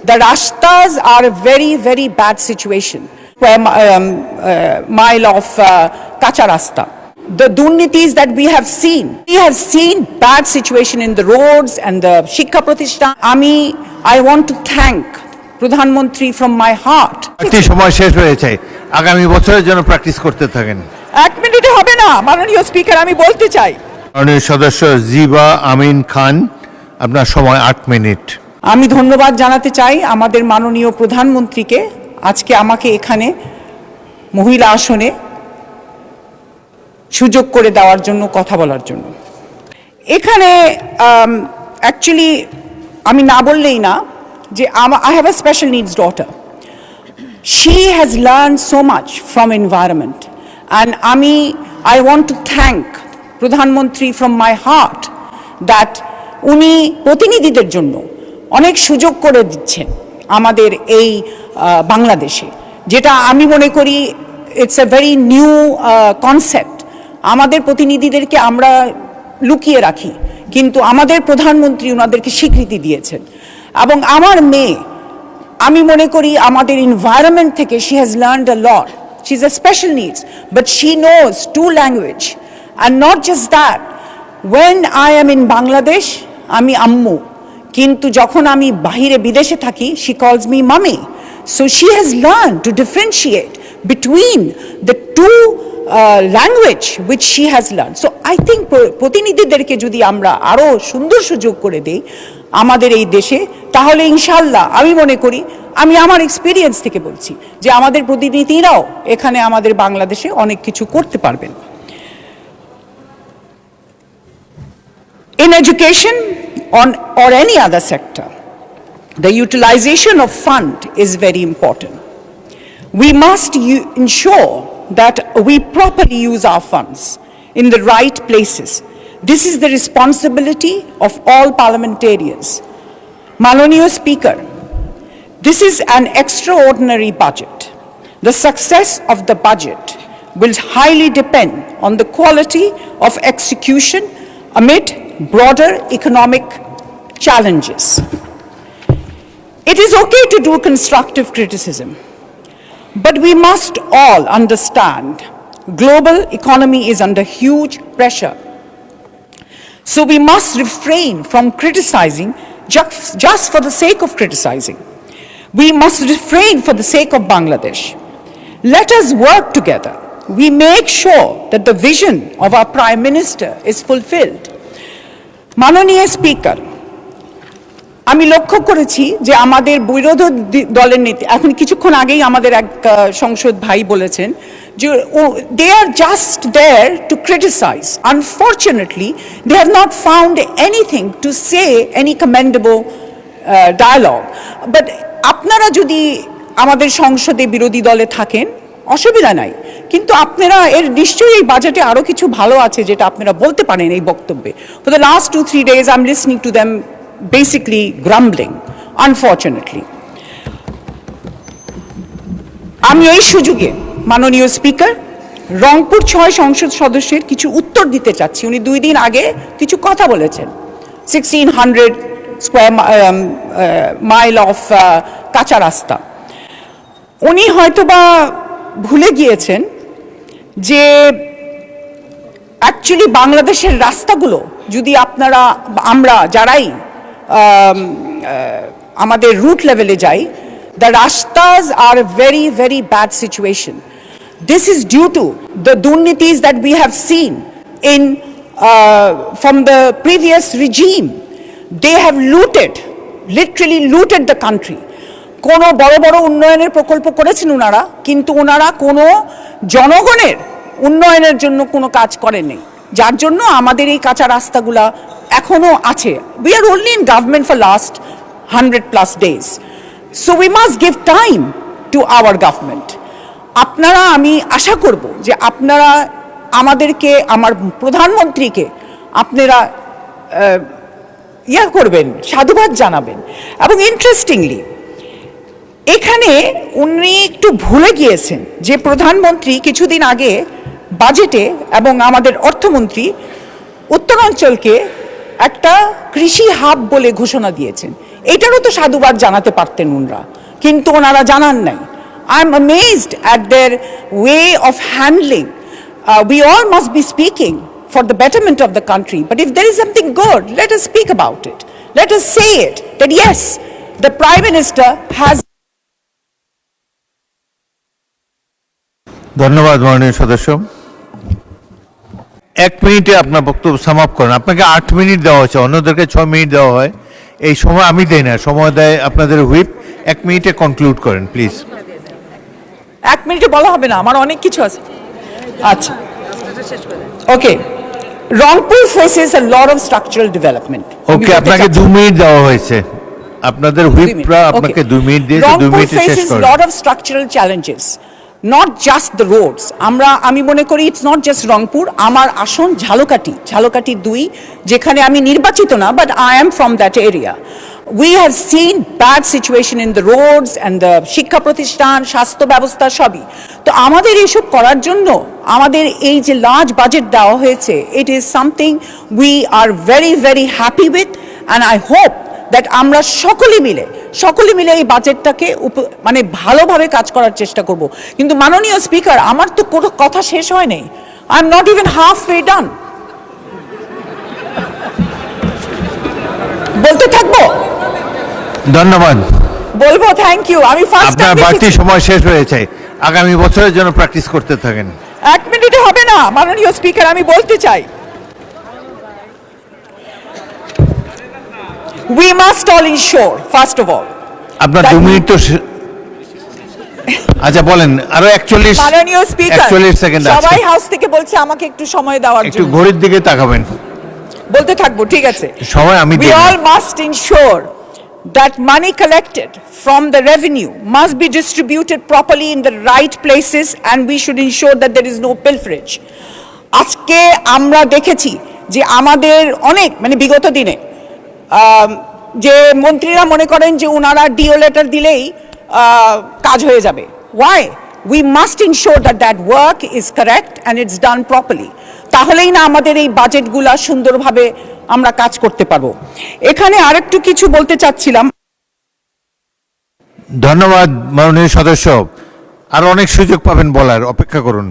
The rastas are a very, very bad situation. Mile of kacha rasta. The durnitis that we have seen bad situation in the roads and the Shiksha Pratishthan. I want to thank Pradhan Mantri from my heart. একটি সময় শেষ হয়েছে, আগামী বছরের জন্য practice করতে থাকেন। এক মিনিটে হবে না মাননীয় স্পিকার, আমি বলতে চাই। মাননীয় সদস্য জিবা আমিন খান, আপনার সময় 8 মিনিট। আমি ধন্যবাদ জানাতে চাই আমাদের মাননীয় প্রধানমন্ত্রীকে আজকে আমাকে এখানে মহিলা আসনে সুযোগ করে দেওয়ার জন্য, কথা বলার জন্য। এখানে অ্যাকচুয়ালি আমি না বললেই না যে I have a special needs daughter. She has learned so much from environment, and I want to thank প্রধানমন্ত্রী from my heart that উনি প্রতিনিধিদের জন্য অনেক সুযোগ করে দিচ্ছেন আমাদের এই বাংলাদেশে, যেটা আমি মনে করি it's a very new concept. আমাদের প্রতিনিধিদেরকে আমরা লুকিয়ে রাখি, কিন্তু আমাদের প্রধানমন্ত্রী ওনাদেরকে স্বীকৃতি দিয়েছেন। এবং আমার মেয়ে, আমি মনে করি আমাদের এনভায়রনমেন্ট থেকে she has learned a lot. She is a special needs, but she knows 2 language, and not just that. When I am in Bangladesh, আমি আম্মু, কিন্তু যখন আমি বাহিরে বিদেশে থাকি, শি কলস মি মামি। So she has learn to differentiate between the two language which she has learned. So I think প্রতিনিধিদেরকে যদি আমরা আরো সুন্দর সুযোগ করে দেই আমাদের এই দেশে, তাহলে ইনশাআল্লাহ আমি মনে করি, আমি আমার এক্সপিরিয়েন্স থেকে বলছি, যে আমাদের প্রতিনিধিরাও এখানে আমাদের বাংলাদেশে অনেক কিছু করতে পারবেন। In education or any other sector, the utilization of fund is very important. We must ensure that we properly use our funds in the right places. This is the responsibility of all parliamentarians. Mananiya Speaker, this is an extraordinary budget. The success of the budget will highly depend on the quality of execution amid broader economic challenges. It is okay to do constructive criticism, but we must all understand global economy is under huge pressure. So we must refrain from criticizing just for the sake of criticizing. We must refrain for the sake of Bangladesh. Let us work together. We make sure that the vision of our Prime Minister is fulfilled. Mananiya Speaker, আমি লক্ষ্য করেছি যে আমাদের বিরোধী দলের নেতা, এখন কিছুক্ষণ আগেই আমাদের এক সংসদ ভাই বলেছেন যে they are just there to criticise. Unfortunately they have not found anything to say any commendable dialogue. But আপনারা যদি আমাদের সংসদে বিরোধী দলে থাকেন, অসুবিধা নাই, কিন্তু আপনারা এর নিশ্চয়ই এই বাজেটে আরও কিছু ভালো আছে যেটা আপনারা বলতে পারেন এই বক্তব্যে। For the last 2-3 days I am listening to them basically grumbling, unfortunately. আমি এই সুযোগে মাননীয় স্পিকার রংপুর 6 সংসদ সদস্যের কিছু উত্তর দিতে চাচ্ছি। উনি 2 দিন আগে কিছু কথা বলেছেন, 1600 স্কোয়ার মাইল অফ কাঁচা রাস্তা। উনি হয়তোবা ভুলে গিয়েছেন যে অ্যাকচুয়ালি বাংলাদেশের রাস্তাগুলো যদি আমরা যারাই আমাদের রুট লেভেলে যাই, the rastas are a very, very bad situation. This is due to the durnitis that we have seen from the previous regime. They have literally looted the country. কোনো বড় বড় উন্নয়নের প্রকল্প করেছেন ওনারা, কিন্তু ওনারা কোনো জনগণের উন্নয়নের জন্য কোনো কাজ করেননি, যার জন্য আমাদের এই কাঁচা রাস্তাগুলা এখনো আছে। We are only in government for last 100+ days. So we must give time to our government. আপনারা, আমি আশা করব যে আপনারা আমাদেরকে, আমার প্রধানমন্ত্রীকে আপনারা করবেন, সাধুবাদ জানাবেন। এবং ইন্টারেস্টিংলি এখানে উনি একটু ভুলে গিয়েছেন যে প্রধানমন্ত্রী কিছুদিন আগে বাজেটে এবং আমাদের অর্থমন্ত্রী উত্তরাঞ্চলকে একটা কৃষি হাব বলে ঘোষণা দিয়েছেন। এটারও তো সাধুবাদ জানাতে পারতেন ওনারা, কিন্তু ওনারা জানান নাই। I M amazed at their way of handling. We all must be speaking for the betterment of the country, but if there is something good, let us speak about it. Let us say it, that yes, the Prime Minister has. ধন্যবাদ মাননীয় সদস্য। 1 মিনিটে আপনার বক্তব্য সামাপ করেন। আপনাকে 8 minute দেওয়া হয়েছে, অন্যদেরকে 6 মিনিট দেওয়া হয়। এই সময় আমি দেই না, সময় দেয় আপনাদের হুইপ। 1 মিনিটে কনক্লুড করেন প্লিজ। 1 মিনিটে বলা হবে না, আমার অনেক কিছু আছে। আচ্ছা, ওকে। Rangpur faces a lot of structural development. ওকে, আপনাকে 2 মিনিট দেওয়া হয়েছে। আপনাদের হুইপরা আপনাকে 2 মিনিট দিয়েছে, 2 মিনিটে শেষ faces a করেন। lot of structural challenges, not just the roads. আমি মনে করি it's not just রংপুর, আমার আসন ঝালকাঠি 2, যেখানে আমি নির্বাচিত না, but I am from that area. We have seen bad situation in the roads and the শিক্ষা প্রতিষ্ঠান, স্বাস্থ্য ব্যবস্থা সবই। তো আমাদের এসব করার জন্য আমাদের এই যে লার্জ বাজেট দেওয়া হয়েছে, it is something we are very very happy with, and I hope that আমরা সকলে মিলে এই বাজেটটাকে মানে ভালোভাবে কাজ করার চেষ্টা করব। কিন্তু মাননীয় স্পিকার, আমার তো কোনো কথা শেষ হয় নাই। I am not even half way done. বলতে থাকবো? ধন্যবাদ। বলবো থ্যাংক ইউ। আমি ফার্স্ট আপনার বাড়তি সময় শেষ হয়েছে, আগামী বছরের জন্য প্র্যাকটিস করতে থাকেন। 1 মিনিটে হবে না মাননীয় স্পিকার, আমি বলতে চাই। We must all ensure, first of all, আপনার 2 মিনিট তো আচ্ছা বলেন, আরো 41 মাননীয় স্পিকার, 41 সেকেন্ড আছে। সবাই হাউস থেকে বলছে আমাকে একটু সময় দেওয়ার একটু জন্য। ঘড়ির দিকে তাকাবেন। বলতে থাকবো, ঠিক আছে। সময় আমি We দিই না। all must ensure that money collected from the revenue must be distributed properly in the right places, and we should ensure that there is no pilferage. আজকে আমরা দেখেছি যে আমাদের অনেক মানে বিগত দিনে যে মন্ত্রীরা মনে করেন যে ওনারা ডিও লেটার দিলেই কাজ হয়ে যাবে। Why? We must ensure that that work is correct and it's done properly. তাহলেই না আমাদের এই বাজেটগুলা সুন্দরভাবে আমরা কাজ করতে পারবো। এখানে আরেকটু কিছু বলতে চাচ্ছিলাম। ধন্যবাদ মাননীয় সদস্য, আরো অনেক সুযোগ পাবেন বলার, অপেক্ষা করুন।